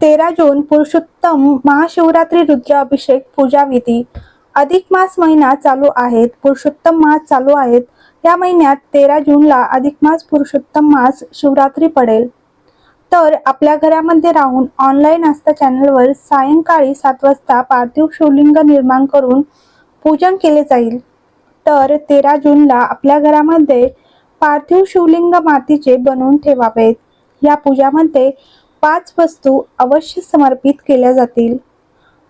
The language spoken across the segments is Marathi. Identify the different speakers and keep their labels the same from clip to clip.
Speaker 1: 13 जून पुरुषोत्तम महाशिवरात्री रुद्राभिषेक पूजा विधी. अधिक मास महिना चालू आहेत. पुरुषोत्तम मास चालू आहेत. या महिन्यात 13 जूनला अधिक मास पुरुषोत्तम मास शिवरात्री पडेल. तर आपल्या घरामध्ये राहून ऑनलाईन आस्था चॅनलवर सायंकाळी 7 वाजता पार्थिव शिवलिंग निर्माण करून पूजन केले जाईल. तर 13 जूनला आपल्या घरामध्ये पार्थिव शिवलिंग मातीचे बनवून ठेवावेत. या पूजामध्ये 5 वस्तू अवश्य समर्पित केल्या जातील.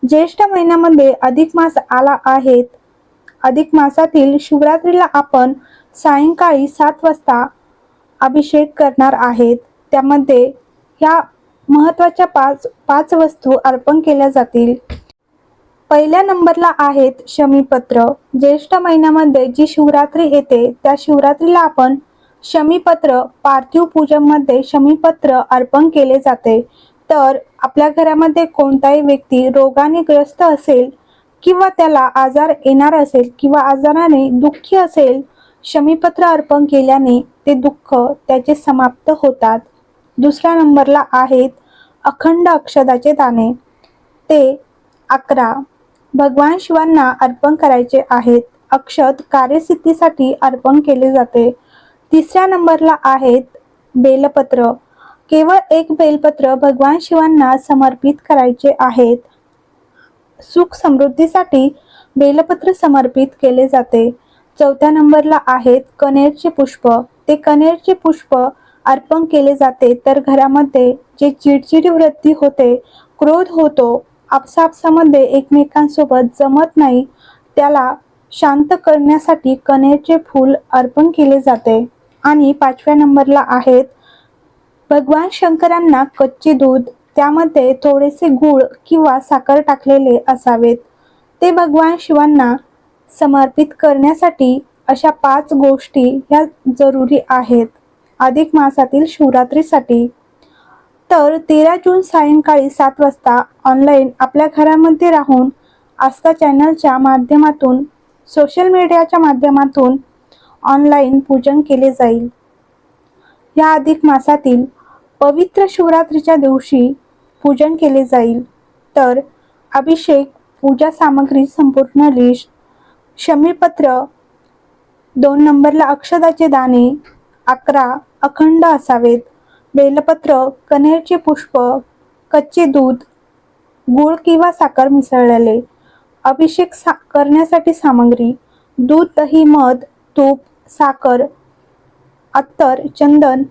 Speaker 1: ज्येष्ठ महिन्यामध्ये अधिक मास आला आहेत. अधिक मासातील शिवरात्रीला आपण सायंकाळी 7 वाजता अभिषेक करणार आहेत. त्यामध्ये ह्या महत्त्वाच्या पाच वस्तू अर्पण केल्या जातील. पहिल्या नंबरला आहेत शमीपत्र. ज्येष्ठ महिन्यामध्ये जी शिवरात्री येते त्या शिवरात्रीला आपण शमीपत्र पार्थिव पूजनमध्ये शमीपत्र अर्पण केले जाते. तर आपल्या घरामध्ये कोणताही व्यक्ती रोगाने ग्रस्त असेल किंवा त्याला आजार येणार असेल किंवा आजाराने दुःखी असेल, शमीपत्र अर्पण केल्याने ते दुःख त्याचे समाप्त होतात. दुसऱ्या नंबरला आहेत अखंड अक्षदाचे दाणे. ते 11 भगवान शिवांना अर्पण करायचे आहेत. अक्षत कार्यसिद्धीसाठी अर्पण केले जाते. तिसऱ्या नंबरला आहेत बेलपत्र. केवळ एक बेलपत्र भगवान शिवांना समर्पित करायचे आहेत. सुख समृद्धीसाठी बेलपत्र समर्पित केले जाते. चौथ्या नंबरला आहेत कनेरचे पुष्प. ते कनेरचे पुष्प अर्पण केले जाते. तर घरामध्ये जे चिडचिडी वृत्ती होते, क्रोध होतो, आपसापसामध्ये एकमेकांसोबत जमत नाही, त्याला शांत करण्यासाठी कनेरचे फूल अर्पण केले जाते. आणि 5व्या नंबरला आहेत भगवान शंकरांना कच्चे दूध. त्यामध्ये थोडेसे गूळ किंवा साखर टाकलेले असावेत. ते भगवान शिवांना समर्पित करण्यासाठी अशा 5 गोष्टी ह्या जरुरी आहेत अधिक मासातील शिवरात्रीसाठी. तर 13 जून सायंकाळी 7 वाजता ऑनलाईन आपल्या घरामध्ये राहून आस्था चॅनलच्या माध्यमातून, सोशल मीडियाच्या माध्यमातून ऑनलाईन पूजन केले जाईल. या अधिक मासातील पवित्र शिवरात्रीच्या दिवशी पूजन केले जाईल. तर अभिषेक, पूजा सामग्री संपूर्ण लिस्ट, शमीपत्र, 2 नंबरला अक्षदाचे दाणे 11 अखंड असावेत, बेलपत्र, कनेरचे पुष्प, कच्चे दूध, गूळ किंवा साखर मिसळलेले. अभिषेक करण्यासाठी सामग्री दूध, दही, मध, तूप, साखर, अत्तर, चंदन,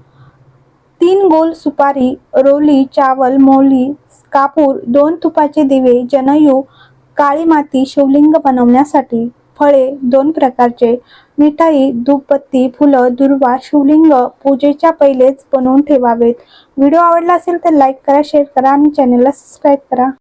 Speaker 1: 3 गोल सुपारी, रोली, चावल, मोहरी, कापूर, 2 तुपाचे दिवे, जनेऊ, काळी माती शिवलिंग बनवण्यासाठी, फळे 2 प्रकारचे, मिठाई, धूपबत्ती, फुलं, दुर्वा, शिवलिंग पूजेच्या पहिलेच बनवून ठेवावेत. व्हिडिओ आवडला असेल तर लाईक करा, शेअर करा आणि चॅनलला सबस्क्राईब करा.